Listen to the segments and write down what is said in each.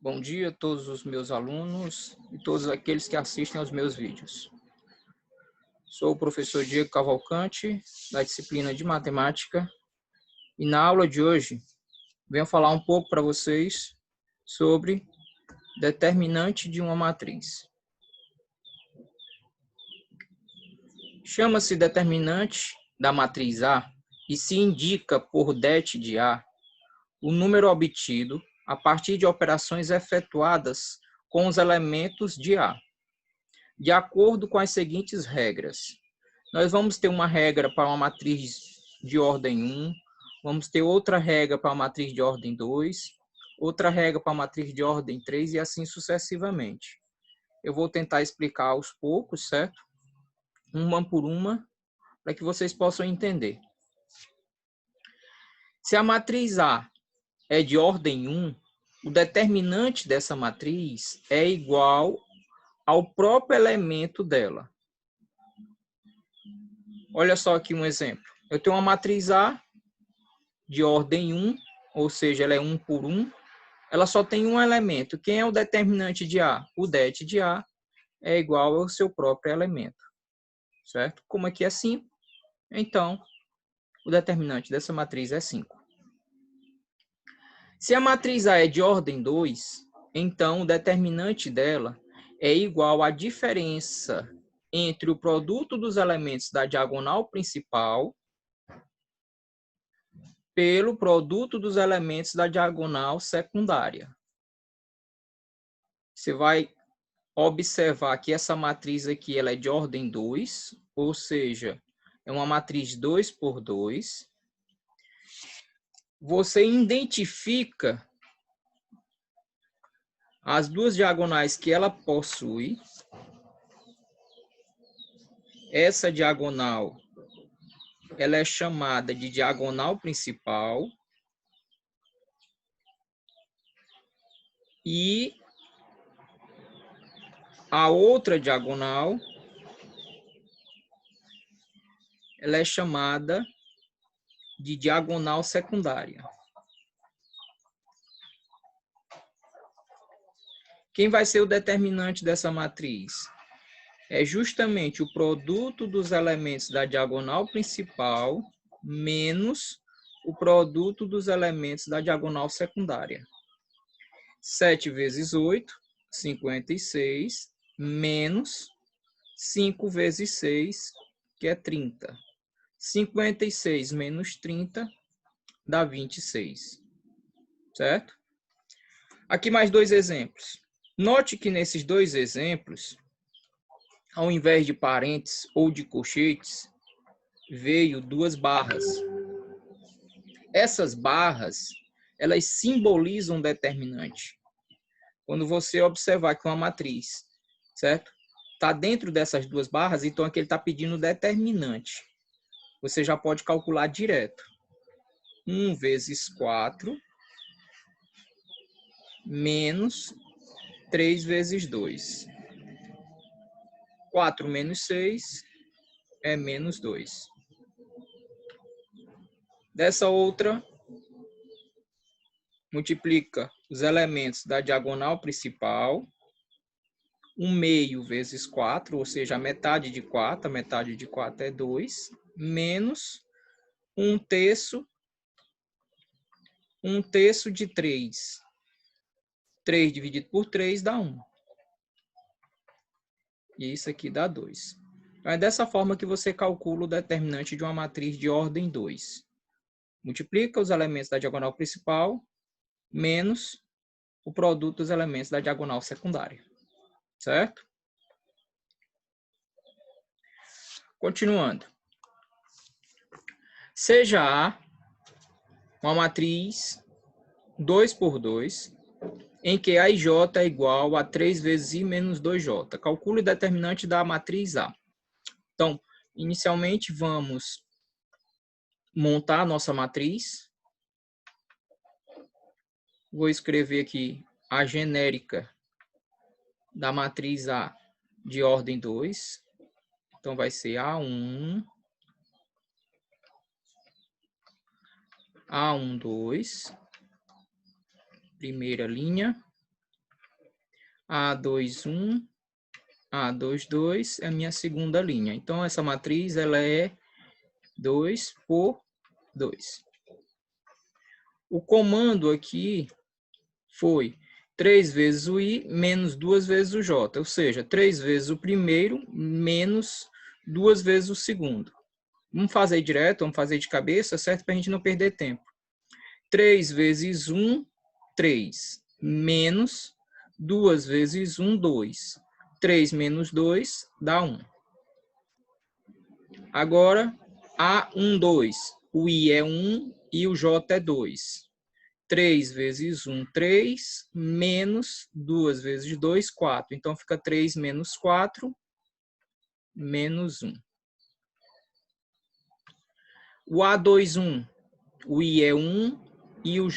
Bom dia a todos os meus alunos e todos aqueles que assistem aos meus vídeos. Sou o professor Diego Cavalcante, da disciplina de Matemática, e na aula de hoje venho falar um pouco para vocês sobre determinante de uma matriz. Chama-se determinante da matriz A e se indica por det de A o número obtido a partir de operações efetuadas com os elementos de A, de acordo com as seguintes regras. Nós vamos ter uma regra para uma matriz de ordem 1, vamos ter outra regra para uma matriz de ordem 2, outra regra para uma matriz de ordem 3 e assim sucessivamente. Eu vou tentar explicar aos poucos, certo? Uma por uma, para que vocês possam entender. Se a matriz A é de ordem 1, o determinante dessa matriz é igual ao próprio elemento dela. Olha só aqui um exemplo. Eu tenho uma matriz A de ordem 1, ou seja, ela é 1 por 1. Ela só tem um elemento. Quem é o determinante de A? O det de A é igual ao seu próprio elemento. Certo? Como aqui é 5, então o determinante dessa matriz é 5. Se a matriz A é de ordem 2, então o determinante dela é igual à diferença entre o produto dos elementos da diagonal principal pelo produto dos elementos da diagonal secundária. Você vai observar que essa matriz aqui ela é de ordem 2, ou seja, é uma matriz 2 por 2. Você identifica as duas diagonais que ela possui. Essa diagonal ela é chamada de diagonal principal e a outra diagonal ela é chamada de diagonal secundária. Quem vai ser o determinante dessa matriz? É justamente o produto dos elementos da diagonal principal menos o produto dos elementos da diagonal secundária. 7 vezes 8, 56, menos 5 vezes 6, que é 30. 56 menos 30 dá 26. Certo? Aqui mais dois exemplos. Note que nesses dois exemplos, ao invés de parênteses ou de colchetes, veio duas barras. Essas barras, elas simbolizam um determinante. Quando você observar que uma matriz, certo? Está dentro dessas duas barras, então aqui ele está pedindo determinante. Você já pode calcular direto. 1 vezes 4 menos 3 vezes 2. 4 menos 6 é menos 2. Dessa outra, multiplica os elementos da diagonal principal. 1 meio vezes 4, ou seja, a metade de 4. A metade de 4 é 2. Menos 1 terço de 3. 3 dividido por 3 dá 1. E isso aqui dá 2. É dessa forma que você calcula o determinante de uma matriz de ordem 2. Multiplica os elementos da diagonal principal menos o produto dos elementos da diagonal secundária. Certo? Continuando. Seja A uma matriz 2 por 2, em que A e J é igual a 3 vezes I menos 2J. Calcule o determinante da matriz A. Então, inicialmente, vamos montar a nossa matriz. Vou escrever aqui a genérica da matriz A de ordem 2. Então, vai ser A1, A1, 2, primeira linha. A21, A22 é a minha segunda linha. Então, essa matriz ela é 2 por 2. O comando aqui foi 3 vezes o i menos 2 vezes o j, ou seja, 3 vezes o primeiro menos 2 vezes o segundo. Vamos fazer direto, vamos fazer de cabeça, certo? Para a gente não perder tempo. 3 vezes 1, 3, menos 2 vezes 1, 2. 3 menos 2 dá 1. Agora, A1, 2. O I é 1 e o J é 2. 3 vezes 1, 3, menos 2 vezes 2, 4. Então, fica 3 menos 4, menos 1. O A21, o I é 1 e o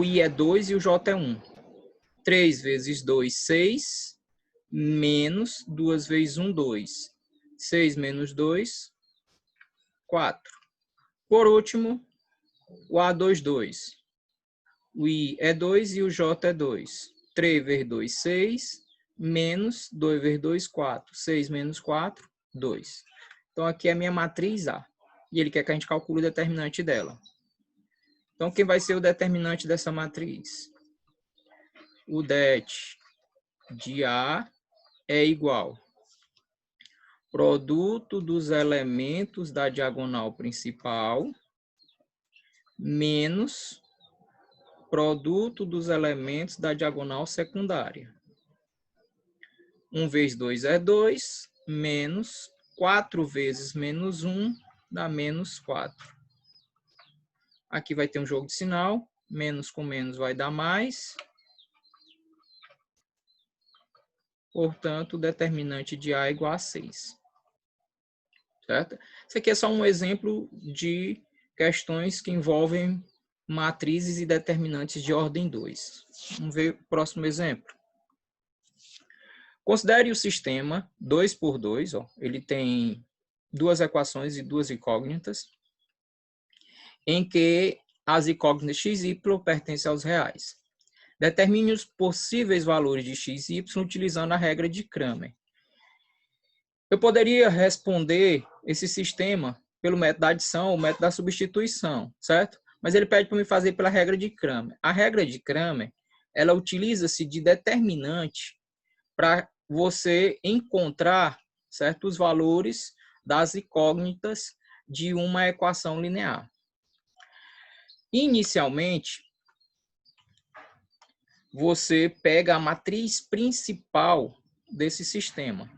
I é 2 e o J é 1. 3 vezes 2, 6, menos 2 vezes 1, 2. 6 menos 2, 4. Por último, o A22. O I é 2 e o J é 2. 3 vezes 2, 6, menos 2 vezes 2, 4. 6 menos 4, 2. Então, aqui é a minha matriz A. E ele quer que a gente calcule o determinante dela. Então, quem vai ser o determinante dessa matriz? O det de A é igual produto dos elementos da diagonal principal menos produto dos elementos da diagonal secundária. 1 vezes 2 é 2, menos 4 vezes menos 1 dá menos 4. Aqui vai ter um jogo de sinal, menos com menos vai dar mais. Portanto, o determinante de A é igual a 6. Certo? Isso aqui é só um exemplo de questões que envolvem matrizes e determinantes de ordem 2. Vamos ver o próximo exemplo. Considere o sistema 2 por 2. Ele tem duas equações e duas incógnitas, em que as incógnitas x e y pertencem aos reais. Determine os possíveis valores de x e y utilizando a regra de Cramer. Eu poderia responder esse sistema pelo método da adição ou método da substituição, certo? Mas ele pede para me fazer pela regra de Cramer. A regra de Cramer, ela utiliza-se de determinante para você encontrar certos valores das incógnitas de uma equação linear. Inicialmente, você pega a matriz principal desse sistema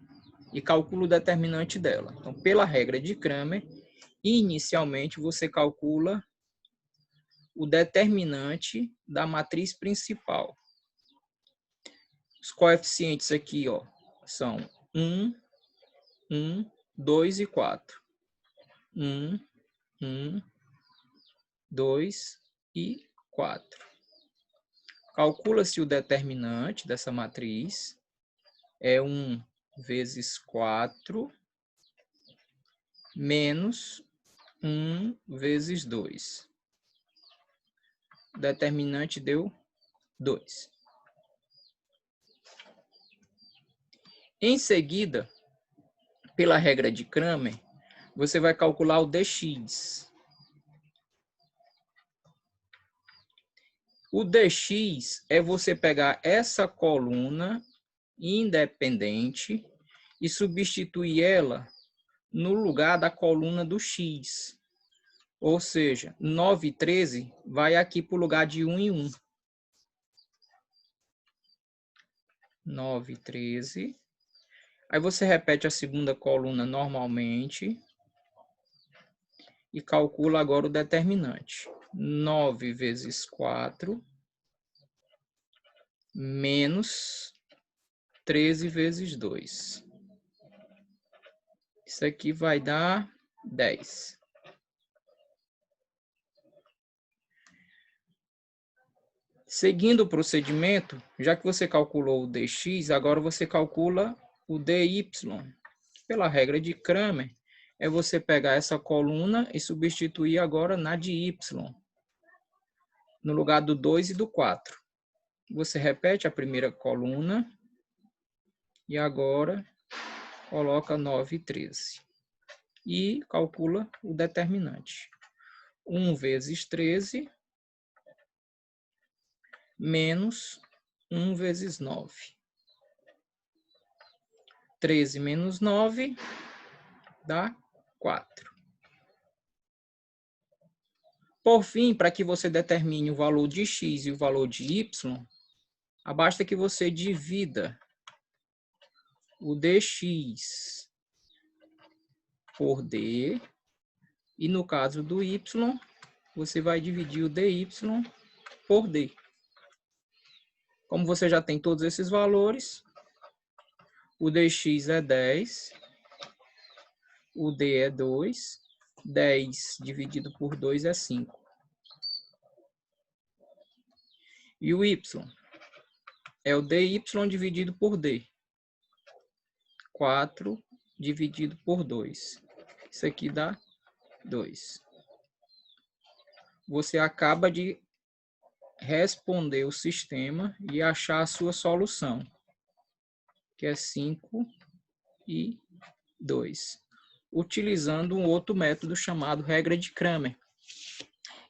e calcula o determinante dela. Então, pela regra de Cramer, inicialmente você calcula o determinante da matriz principal. Os coeficientes aqui, são 1, 1, 2 e 4. 1, 1, 2 e 4. Calcula-se o determinante dessa matriz. É 1 vezes 4 menos 1 vezes 2. O determinante deu 2. Em seguida, pela regra de Cramer, você vai calcular o dx. O dx é você pegar essa coluna independente e substituir ela no lugar da coluna do x. Ou seja, 9 e 13 vai aqui para o lugar de 1 e 1. 9 e 13. Aí você repete a segunda coluna normalmente e calcula agora o determinante. 9 vezes 4 menos 13 vezes 2. Isso aqui vai dar 10. Seguindo o procedimento, já que você calculou o dx, agora você calcula o dy. Pela regra de Cramer, é você pegar essa coluna e substituir agora na de y, no lugar do 2 e do 4. Você repete a primeira coluna E agora, coloca 9 e 13. E calcula o determinante. 1 vezes 13 menos 1 vezes 9. 13 menos 9 dá 4. Por fim, para que você determine o valor de x e o valor de y, basta que você divida o dx por d, e no caso do y, você vai dividir o dy por d. Como você já tem todos esses valores, o dx é 10, o d é 2, 10 dividido por 2 é 5. E o y é o dy dividido por d. 4 dividido por 2. Isso aqui dá 2. Você acaba de responder o sistema e achar a sua solução, que é 5 e 2, utilizando um outro método chamado regra de Cramer.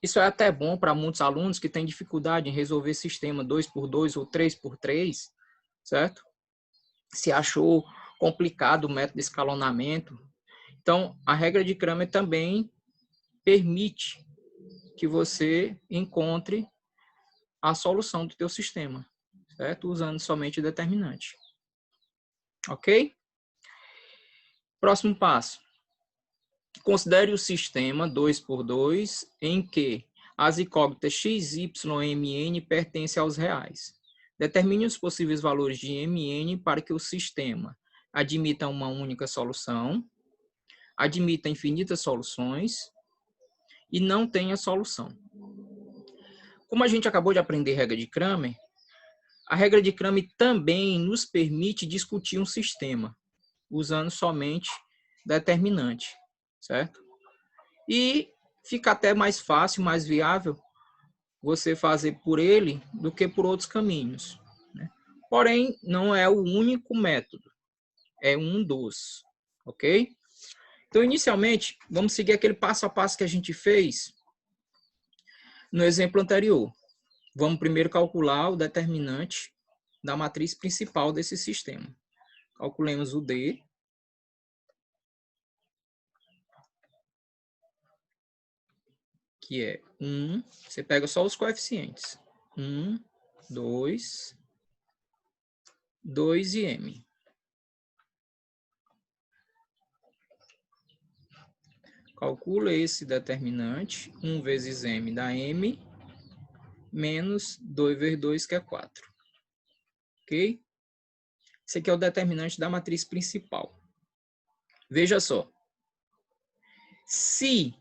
Isso é até bom para muitos alunos que têm dificuldade em resolver sistema 2x2 ou 3x3, certo? Se achou complicado o método de escalonamento. Então, a regra de Cramer também permite que você encontre a solução do teu sistema, certo? Usando somente o determinante. Ok? Próximo passo. Considere o sistema 2x2 em que as incógnitas x, y, mn pertencem aos reais. Determine os possíveis valores de mn para que o sistema admita uma única solução, admita infinitas soluções e não tenha solução. Como a gente acabou de aprender a regra de Cramer, a regra de Cramer também nos permite discutir um sistema, usando somente determinante, certo? E fica até mais fácil, mais viável você fazer por ele do que por outros caminhos, né? Porém, não é o único método, é um dos, ok? Então, inicialmente, vamos seguir aquele passo a passo que a gente fez no exemplo anterior. Vamos primeiro calcular o determinante da matriz principal desse sistema. Calculemos o D, que é 1, você pega só os coeficientes, 1, 2 e m. Calcula esse determinante, 1 vezes m dá m, menos 2 vezes 2, que é 4. Ok? Esse aqui é o determinante da matriz principal. Veja só. Se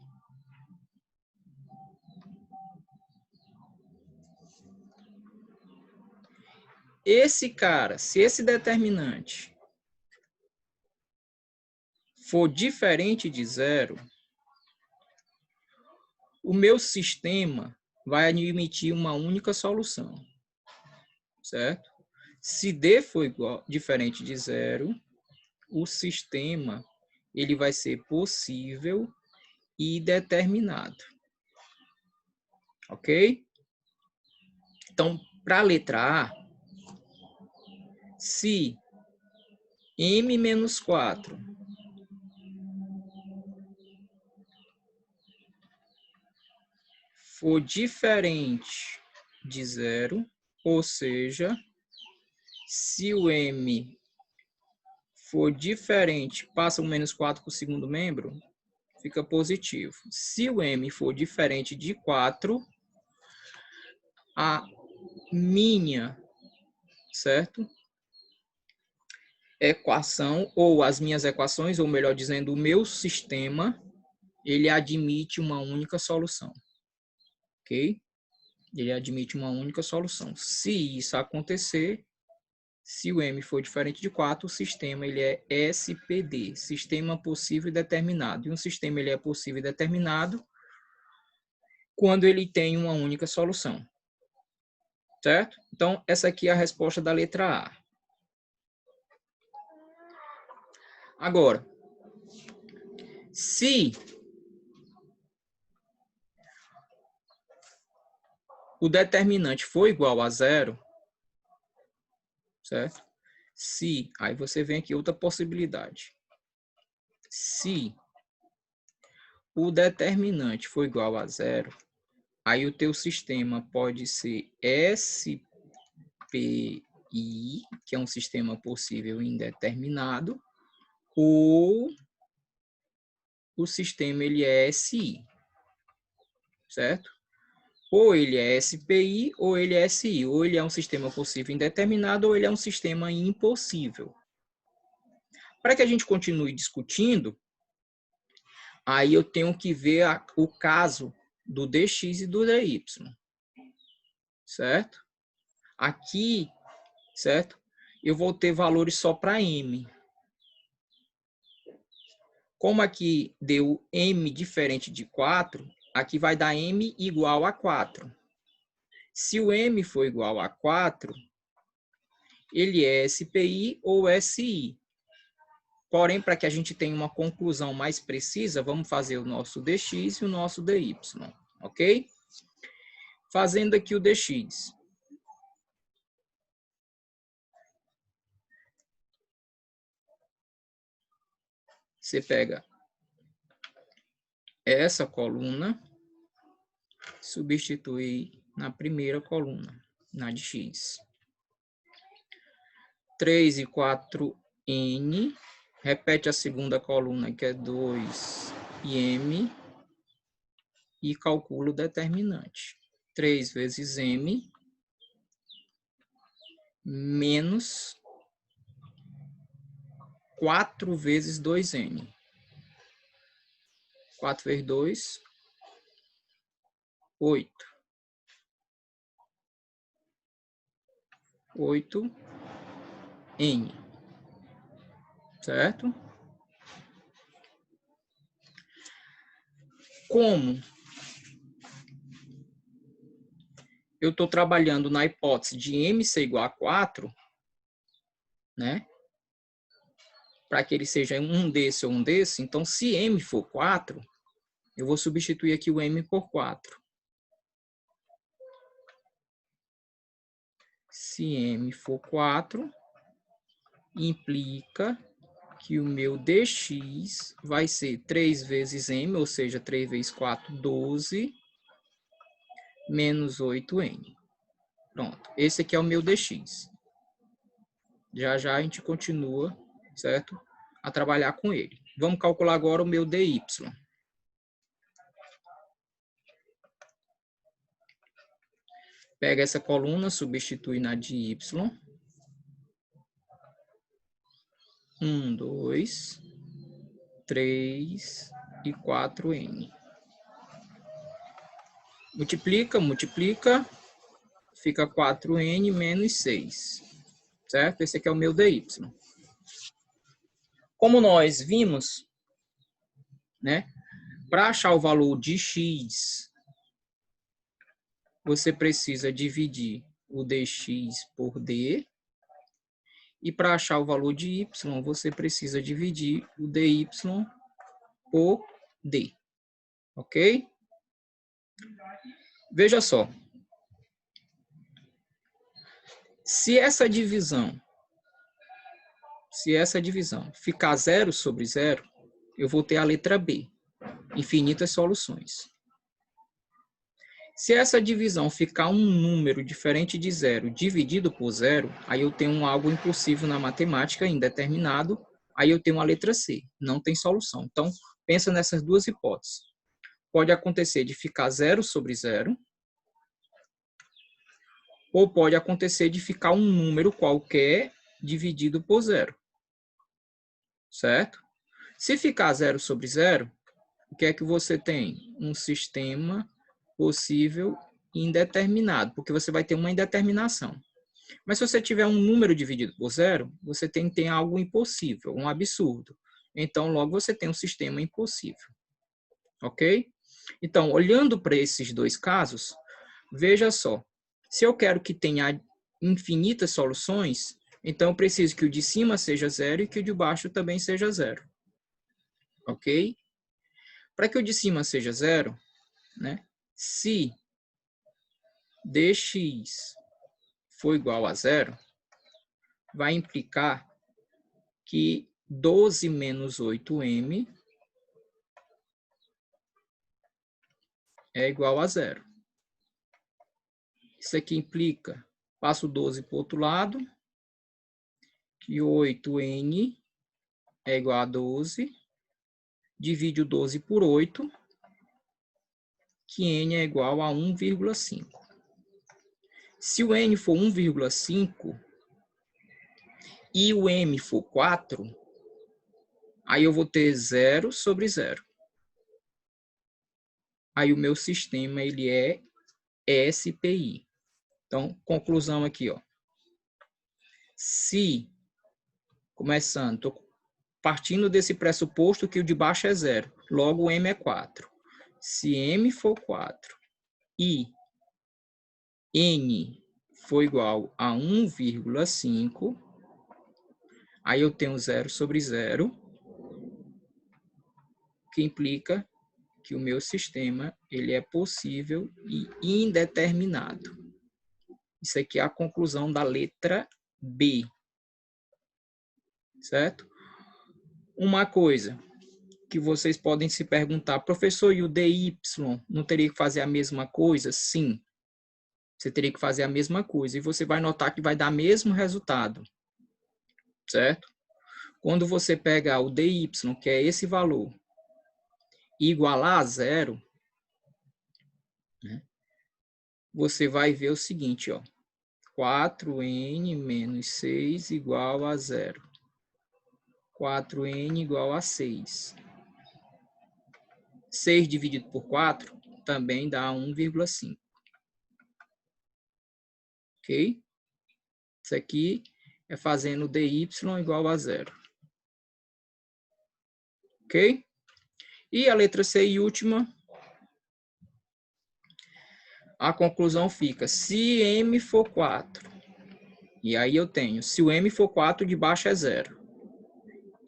esse determinante for diferente de zero, o meu sistema vai admitir uma única solução, certo? Se D for diferente de zero, o sistema ele vai ser possível e determinado. Ok? Então, para a letra A, se m menos 4 for diferente de zero, ou seja, se o m for diferente, passa o menos 4 para o segundo membro, fica positivo. Se o m for diferente de 4, a minha, certo? Equação, ou as minhas equações, ou melhor dizendo, o meu sistema, ele admite uma única solução. Ok? Ele admite uma única solução. Se isso acontecer, se o m for diferente de 4, o sistema ele é SPD, Sistema Possível e Determinado. E um sistema ele é possível e determinado quando ele tem uma única solução. Certo? Então, essa aqui é a resposta da letra A. Agora, se o determinante for igual a zero, certo? Se, aí você vem aqui outra possibilidade. Se o determinante for igual a zero, aí o teu sistema pode ser SPI, que é um sistema possível indeterminado, ou o sistema ele é SI, certo? Ou ele é SPI ou ele é SI, ou ele é um sistema possível indeterminado ou ele é um sistema impossível. Para que a gente continue discutindo, aí eu tenho que ver o caso do dx e do dy, certo? Aqui, certo? Eu vou ter valores só para m. Como aqui deu m diferente de 4, aqui vai dar m igual a 4. Se o m for igual a 4, ele é SPI ou SI. Porém, para que a gente tenha uma conclusão mais precisa, vamos fazer o nosso dx e o nosso dy, ok? Fazendo aqui o dx. Você pega essa coluna, substitui na primeira coluna, na de x. 3 e 4n, repete a segunda coluna, que é 2 e m, e calcula o determinante. 3 vezes m menos 4 vezes 2n. 4 vezes 2, 8. 8n. Certo? Como eu estou trabalhando na hipótese de m ser igual a 4, né? Para que ele seja um desse ou um desse, então se m for 4, eu vou substituir aqui o m por 4. Se m for 4, implica que o meu dx vai ser 3 vezes m, ou seja, 3 vezes 4, 12, menos 8n. Pronto, esse aqui é o meu dx. Já já a gente continua, certo? A trabalhar com ele. Vamos calcular agora o meu dy. Pega essa coluna, substitui na de y. 1, 2, 3 e 4n. Multiplica, multiplica, fica 4n menos 6, certo? Esse aqui é o meu dy. Como nós vimos, né? Para achar o valor de x, você precisa dividir o dx por d. E para achar o valor de y, você precisa dividir o dy por d. Ok? Veja só. Se essa divisão ficar 0 sobre 0, eu vou ter a letra B, infinitas soluções. Se essa divisão ficar um número diferente de 0 dividido por 0, aí eu tenho algo impossível na matemática, indeterminado, aí eu tenho a letra C, não tem solução. Então, pensa nessas duas hipóteses. Pode acontecer de ficar 0 sobre 0, ou pode acontecer de ficar um número qualquer dividido por 0. Certo? Se ficar 0 sobre 0, o que é que você tem? Um sistema possível indeterminado, porque você vai ter uma indeterminação. Mas se você tiver um número dividido por 0, você tem algo impossível, um absurdo. Então, logo você tem um sistema impossível. Ok? Então, olhando para esses dois casos, veja só. Se eu quero que tenha infinitas soluções, Então, eu preciso que o de cima seja 0 e que o de baixo também seja 0. Ok? Para que o de cima seja 0, né, se dx for igual a 0, vai implicar que 12 menos 8m é igual a 0. Isso aqui implica, passo 12 para o outro lado, que 8n é igual a 12, divide o 12 por 8, que n é igual a 1,5. Se o n for 1,5 e o m for 4, aí eu vou ter 0 sobre 0. Aí o meu sistema ele é SPI. Então, conclusão aqui, ó. Se, começando, tô partindo desse pressuposto que o de baixo é 0, logo o m é 4. Se m for 4 e n for igual a 1,5, aí eu tenho 0 sobre 0, que implica que o meu sistema ele é possível e indeterminado. Isso aqui é a conclusão da letra B. Certo? Uma coisa que vocês podem se perguntar, professor, e o DY não teria que fazer a mesma coisa? Sim. Você teria que fazer a mesma coisa e você vai notar que vai dar o mesmo resultado. Certo? Quando você pegar o DY, que é esse valor, e igualar a 0, né, você vai ver o seguinte, ó. 4n menos 6 igual a 0. 4n igual a 6. 6 dividido por 4 também dá 1,5. Ok? Isso aqui é fazendo dy igual a 0. Ok? E a letra C e última, a conclusão fica, se m for 4, e aí eu tenho, se o m for 4, de baixo é 0,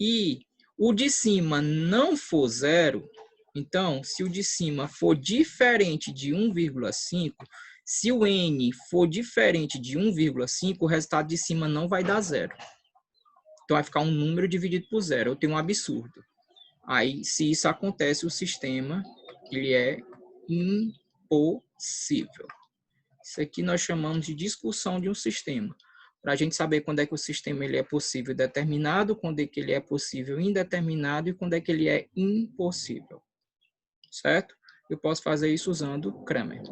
e o de cima não for 0, então, se o de cima for diferente de 1,5, se o n for diferente de 1,5, o resultado de cima não vai dar 0. Então, vai ficar um número dividido por 0. Eu tenho um absurdo. Aí, se isso acontece, o sistema ele é impossível. Isso aqui nós chamamos de discussão de um sistema. Para a gente saber quando é que o sistema ele é possível determinado, quando é que ele é possível indeterminado e quando é que ele é impossível. Certo? Eu posso fazer isso usando Cramer.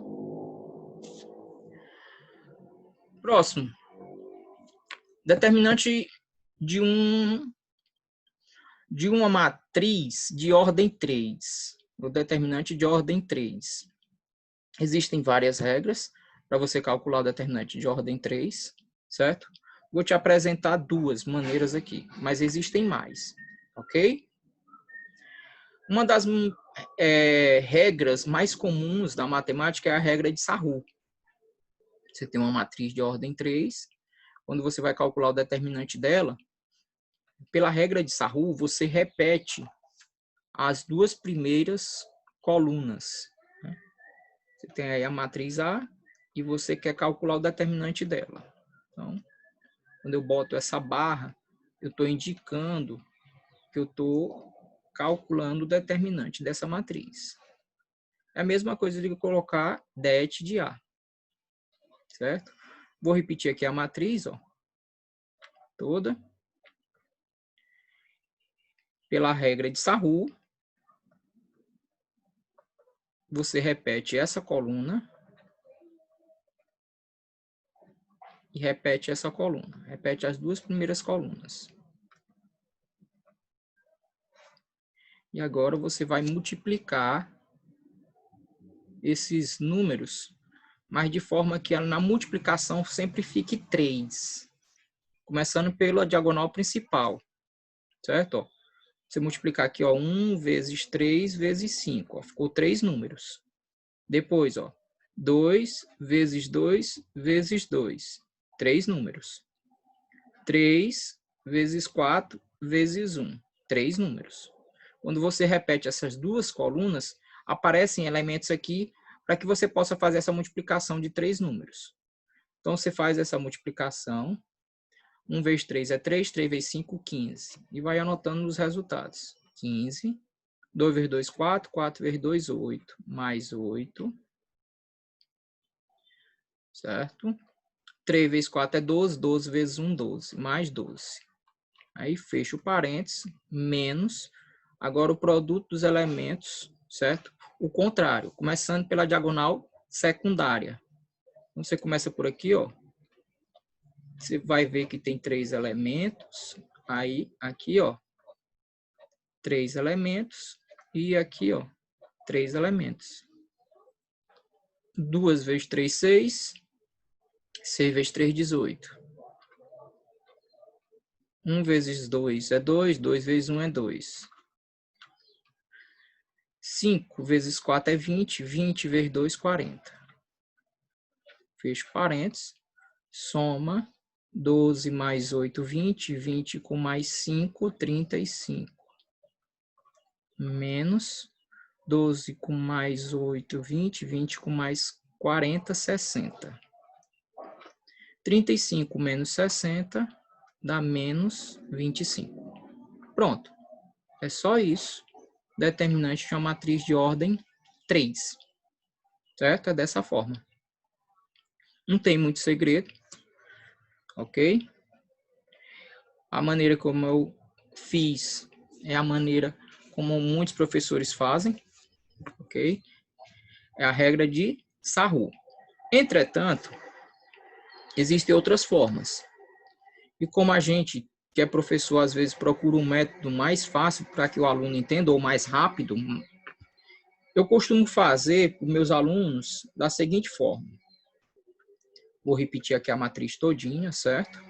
Próximo. Determinante de uma matriz de ordem 3. O determinante de ordem 3. Existem várias regras para você calcular o determinante de ordem 3, certo? Vou te apresentar duas maneiras aqui, mas existem mais, ok? Uma das regras mais comuns da matemática é a regra de Sarrou. Você tem uma matriz de ordem 3, quando você vai calcular o determinante dela, pela regra de Sarrou, você repete as duas primeiras colunas. Né? Você tem aí a matriz A e você quer calcular o determinante dela. Então, quando eu boto essa barra, eu estou indicando que eu estou calculando o determinante dessa matriz. É a mesma coisa de colocar det de A. Certo? Vou repetir aqui a matriz, ó, toda. Pela regra de Sarrou, você repete essa coluna e repete essa coluna. Repete as duas primeiras colunas. E agora você vai multiplicar esses números, mas de forma que na multiplicação sempre fique 3. Começando pela diagonal principal. Certo? Ó, você multiplicar aqui, ó, 1 vezes 3 vezes 5. Ó, ficou 3 números. Depois, ó, 2 vezes 2 vezes 2. 3 números. 3 vezes 4 vezes 1. 3 números. Quando você repete essas duas colunas, aparecem elementos aqui para que você possa fazer essa multiplicação de 3 números. Então, você faz essa multiplicação. 1 vezes 3 é 3, 3 vezes 5, 15. E vai anotando os resultados. 15, 2 vezes 2, 4, 4 vezes 2, 8, mais 8. Certo? 3 vezes 4 é 12, 12 vezes 1, 12, mais 12. Aí fecha o parênteses, menos. Agora o produto dos elementos, certo? O contrário, começando pela diagonal secundária. Então, você começa por aqui, ó. Você vai ver que tem 3 elementos. Aí, aqui, ó, 3 elementos. E aqui, ó, 3 elementos. 2 vezes 3, 6. 6 vezes 3, 18. 1 vezes 2 é 2. 2 vezes 1 é 2. 5 vezes 4 é 20. 20 vezes 2, 40. Fecha parênteses. Soma. 12 mais 8, 20. 20 com mais 5, 35. Menos 12 com mais 8, 20. 20 com mais 40, 60. 35 menos 60 dá menos 25. Pronto. É só isso. Determinante de uma matriz de ordem 3. Certo? É dessa forma. Não tem muito segredo. Ok? A maneira como eu fiz é a maneira como muitos professores fazem. Ok? É a regra de Sarrou. Entretanto, existem outras formas. E como a gente, que é professor, às vezes procura um método mais fácil para que o aluno entenda, ou mais rápido, eu costumo fazer para os meus alunos da seguinte forma. Vou repetir aqui a matriz todinha, certo?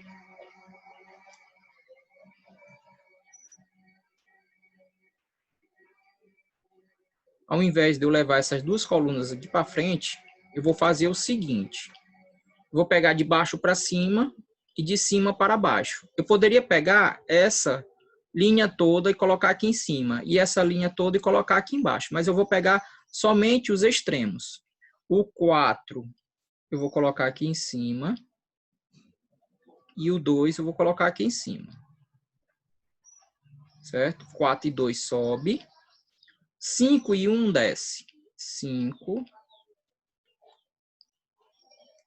Ao invés de eu levar essas duas colunas aqui para frente, eu vou fazer o seguinte. Vou pegar de baixo para cima e de cima para baixo. Eu poderia pegar essa linha toda e colocar aqui em cima, e essa linha toda e colocar aqui embaixo, mas eu vou pegar somente os extremos. O 4 eu vou colocar aqui em cima, e o 2 eu vou colocar aqui em cima. Certo? 4 e 2 sobe. 5 e 1 desce. 5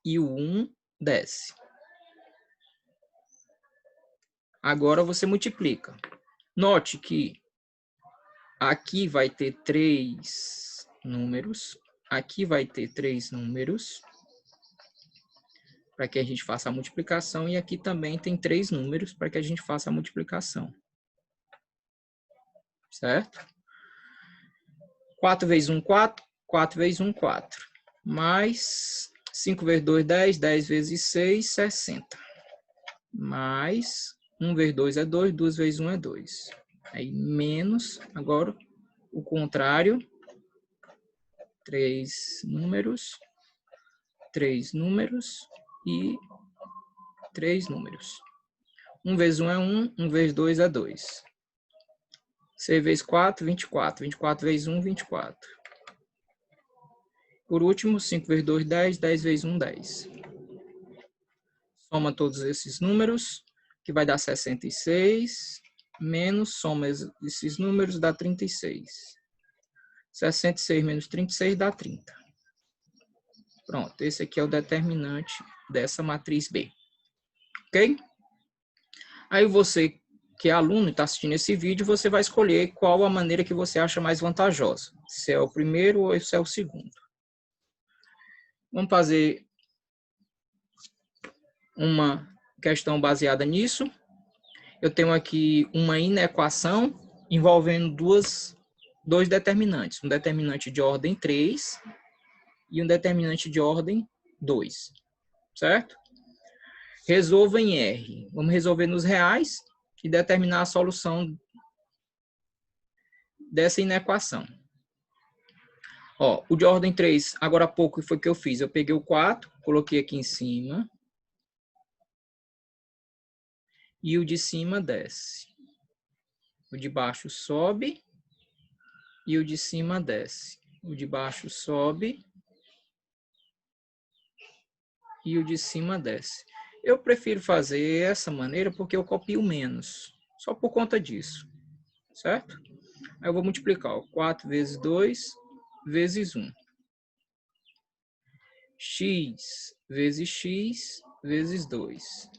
e o 1 desce. Agora você multiplica. Note que aqui vai ter 3 números. Aqui vai ter 3 números. Para que a gente faça a multiplicação. E aqui também tem 3 números para que a gente faça a multiplicação. Certo? 4 vezes 1, 4. 4 vezes 1, 4. Mais 5 vezes 2, 10. 10 vezes 6, 60. Mais 1 vezes 2 é 2. 2 vezes 1 é 2. Aí menos, agora o contrário. 3 números. 3 números e 3 números. 1 vezes 1 é 1. 1 vezes 2 é 2. 6 vezes 4, 24. 24 vezes 1, 24. Por último, 5 vezes 2, 10. 10 vezes 1, 10. Soma todos esses números, que vai dar 66, menos soma esses números, dá 36. 66 menos 36 dá 30. Pronto, esse aqui é o determinante dessa matriz B. Ok? Aí você, que é aluno e está assistindo esse vídeo, você vai escolher qual a maneira que você acha mais vantajosa. Se é o primeiro ou se é o segundo. Vamos fazer uma questão baseada nisso. Eu tenho aqui uma inequação envolvendo dois determinantes. Um determinante de ordem 3 e um determinante de ordem 2. Certo? Resolva em R. Vamos resolver nos reais e determinar a solução dessa inequação. Ó, o de ordem 3, agora há pouco, foi o que eu fiz. Eu peguei o 4, coloquei aqui em cima. e o de cima desce. O de baixo sobe e o de cima desce. O de baixo sobe e o de cima desce. Eu prefiro fazer essa maneira porque eu copio menos, só por conta disso, certo? Aí eu vou multiplicar, ó, 4 vezes 2 vezes 1. X vezes x vezes 2.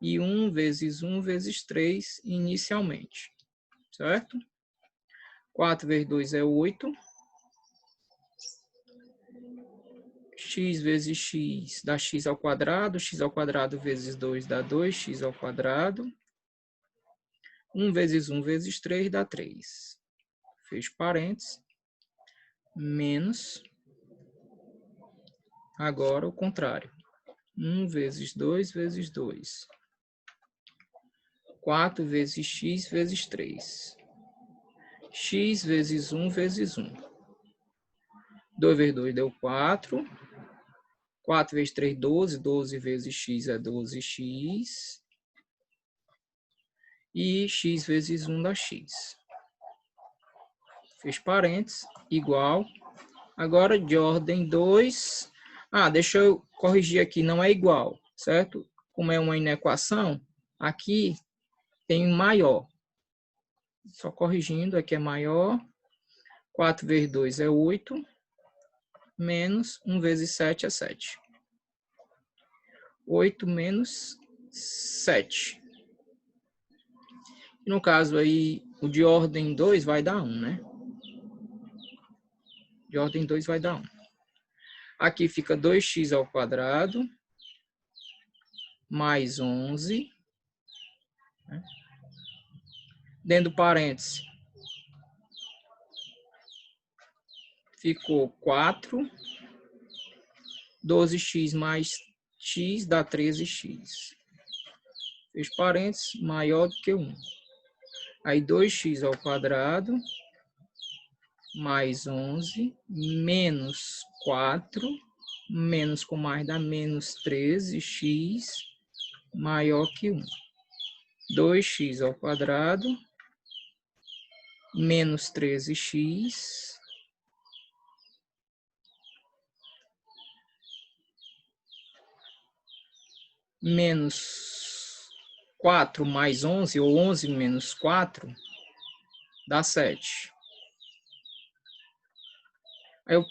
E 1 vezes 1 vezes 3 inicialmente, certo? 4 vezes 2 é 8. X vezes x dá x ao quadrado vezes 2 dá 2x ao quadrado. 1 vezes 1 vezes 3 dá 3. Fecho parênteses. Menos. Agora o contrário. 1 vezes 2 vezes 2. 4 vezes x vezes 3. X vezes 1 vezes 1. 2 vezes 2 deu 4. 4 vezes 3, 12. 12 vezes x é 12x. E x vezes 1 dá x. Fecho parênteses. Igual. Agora, de ordem 2. Deixa eu corrigir aqui. Não é igual, certo? Como é uma inequação, aqui tem um maior. Só corrigindo, aqui é maior. 4 vezes 2 é 8. Menos 1 vezes 7 é 7. 8 menos 7. No caso aí, o de ordem 2 vai dar 1, né? De ordem 2 vai dar 1. Aqui fica 2x ao quadrado mais 11. Né? Dentro do parênteses, ficou 4. 12x mais x dá 13x. Fecho parênteses, maior do que 1. Aí 2x ao quadrado mais 11 menos 4, menos com mais dá menos 13x maior que 1. 2x ao quadrado menos 13x menos 4 mais 11, ou 11 menos 4, dá 7. Aí eu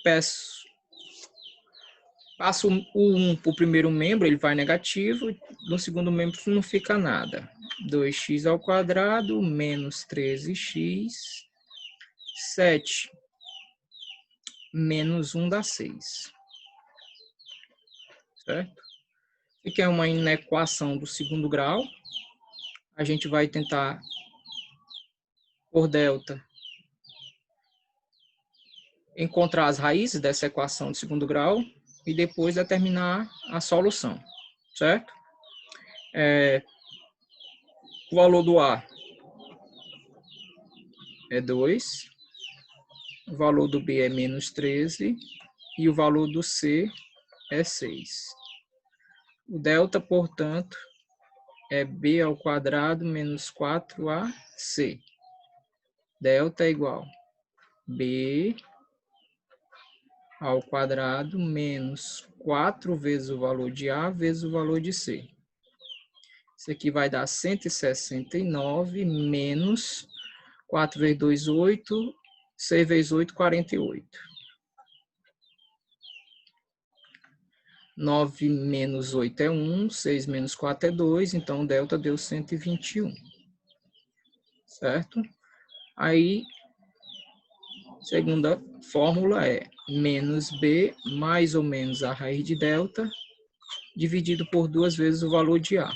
passo o 1 para o primeiro membro, ele vai negativo, no segundo membro não fica nada. 2x ao quadrado menos 13x, 7 menos 1 dá 6. Certo? E que é uma inequação do segundo grau. A gente vai tentar, por delta, encontrar as raízes dessa equação de segundo grau e depois determinar a solução, certo? O valor do A é 2, o valor do B é menos 13 e o valor do C é 6. O delta, portanto, é B ao quadrado menos 4AC. Delta é igual a B ao quadrado menos 4 vezes o valor de A vezes o valor de C. Isso aqui vai dar 169 menos 4 vezes 2, 8. 6 vezes 8, 48. 9 menos 8 é 1. 6 menos 4 é 2. Então, o delta deu 121. Certo? Aí, segunda fórmula é menos B mais ou menos a raiz de delta dividido por 2 vezes o valor de A.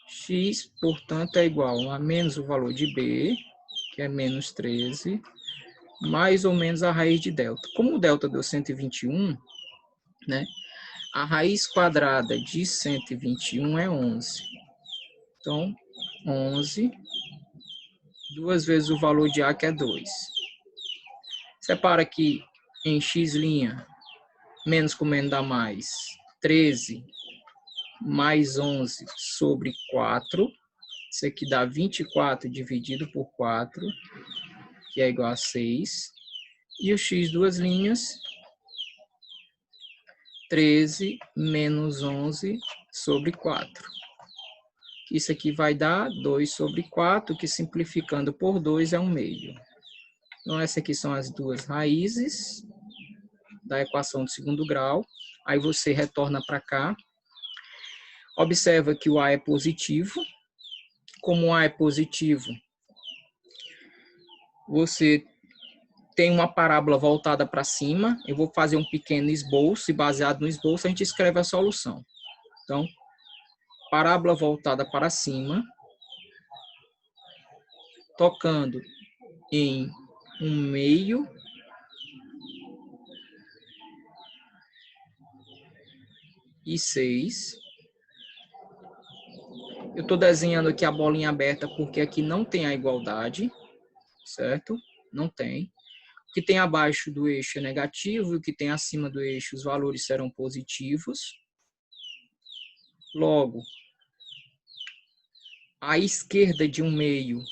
X, portanto, é igual a menos o valor de B, que é menos 13, mais ou menos a raiz de delta. Como o delta deu 121, né? A raiz quadrada de 121 é 11. Então, 11, 2 vezes o valor de A, que é 2. Separa aqui em x', menos com menos dá mais 13, mais 11 sobre 4. Isso aqui dá 24 dividido por 4, que é igual a 6. E o x, duas linhas, 13 menos 11 sobre 4. Isso aqui vai dar 2 sobre 4, que simplificando por 2 é 1/2. Então, essas aqui são as duas raízes da equação de segundo grau. Aí você retorna para cá. Observa que o A é positivo. Como o A é positivo, você tem uma parábola voltada para cima. Eu vou fazer um pequeno esboço e baseado no esboço a gente escreve a solução. Então, parábola voltada para cima, tocando em 1/2 e 6. Eu estou desenhando aqui a bolinha aberta porque aqui não tem a igualdade, certo? Não tem. O que tem abaixo do eixo é negativo e o que tem acima do eixo, os valores serão positivos. Logo, à esquerda de 1/2,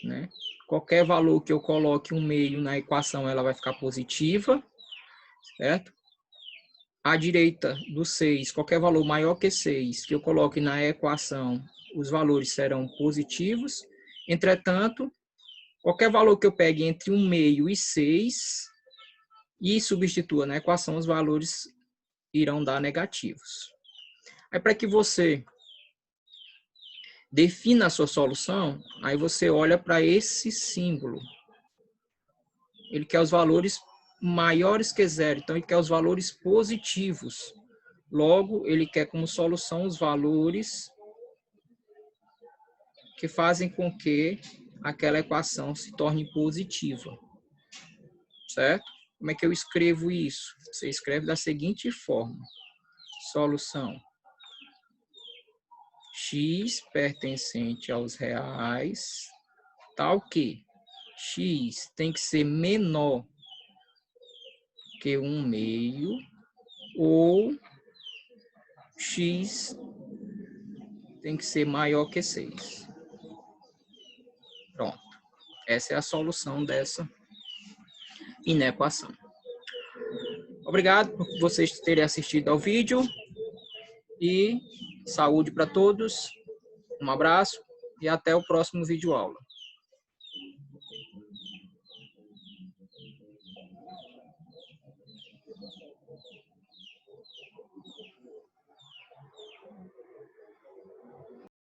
né? Qualquer valor que eu coloque 1/2 na equação, ela vai ficar positiva, certo? À direita do 6, qualquer valor maior que 6 que eu coloque na equação, os valores serão positivos. Entretanto, qualquer valor que eu pegue entre 1/2 e 6 e substitua na equação, os valores irão dar negativos. Aí, para que você defina a sua solução, aí você olha para esse símbolo. Ele quer os valores maiores que 0, então ele quer os valores positivos. Logo, ele quer como solução os valores que fazem com que aquela equação se torne positiva. Certo? Como é que eu escrevo isso? Você escreve da seguinte forma. Solução. X pertencente aos reais, tal que x tem que ser menor que 1/2 ou x tem que ser maior que 6. Pronto. Essa é a solução dessa inequação. Obrigado por vocês terem assistido ao vídeo e saúde para todos. Um abraço e até o próximo vídeo aula.